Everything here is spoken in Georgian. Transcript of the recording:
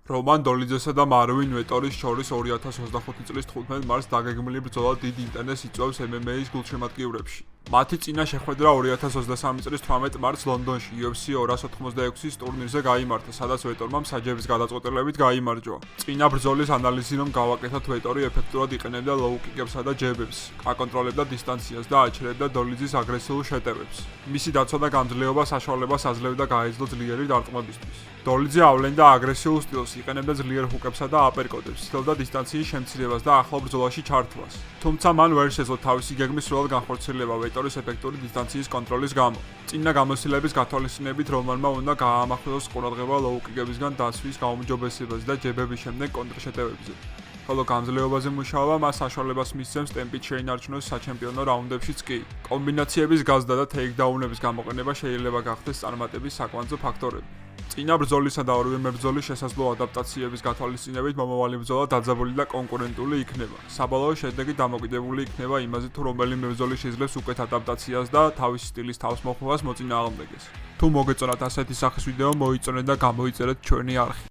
რომან დოლიძესა და მარვინ ვეტორის შორის 2025 წლის 15 მარტს დაგეგმილი ბრძოლა დიდ ინტერესს იწვევს MMA-ის გულშემატკივრებში. მათი წინა შეხვედრა 2023 წლის 18 მარტს ლონდონში UFC 286-ის ტურნირზე გაიმართა, სადაც ვეტორმა მსაჯების გადაწყვეტილებით გაიმარჯვა. წინა ბრძოლის ანალიზი რომ გავაკეთოთ, ვეტორი ეფექტურად იყენებდა ლოუ-კიკებსა და ჯებებს, აკონტროლებდა დისტანციას და აჩერებდა დოლიძის აგრესიულ შეტევებს. მისი დაცვა და გამძლეობა საშუალებას აძლევდა გაეძლო ძლიერი დარტყმებისთვის. დოლიძე ავლენდა აგრესიულ სტილს, იყენებდა ძლიერ ჰუკებსა და აპერკოტებს, ცდილობდა დისტანციის შემცირებას და ახლო ბრძოლაში ჩართვას. თუმცა მან ვერ შეძლო თავისი გეგმის სრულად განხორციელება ვეტორის ეფექტური დისტანციის კონტროლის გამო. წინა გამოცდილების გათვალისწინებით რომანმა უნდა გაამახვილოს ყურადღება ლოუ-კიკებისგან დაცვის გაუმჯობესებაზე და ჯებების შემდეგ კონტრშეტევებზე. ხოლო გამძლეობაზე მუშაობა მას საშუალებას მისცემს ტემპით შეინარჩუნოს საჩემპიონო რაუნდებშიც კი. კომბინაციების გაზრდა და თეიქდაუნების გამოყენება შეიძლება გახდეს წარმატების საკვანძო ფაქტორები. წინა ბრძოლისა და ორივე მებრძოლის შესაძლო ადაპტაციების გათვალისწინებით მომავალი ბრძოლა დაძაბული და კონკურენტული იქნება. საბოლოო შედეგი დამოკიდებული იქნება იმაზე, თუ რომელი მებრძოლი შეძლებს უკეთ ადაპტაციას და თავისი სტილის თავსმოხვევას მოწინააღმდეგეს. თუ მოგეწონათ ასეთი სახის ვიდეო, მოიწონეთ და გამოიწერეთ ჩვენი არხი.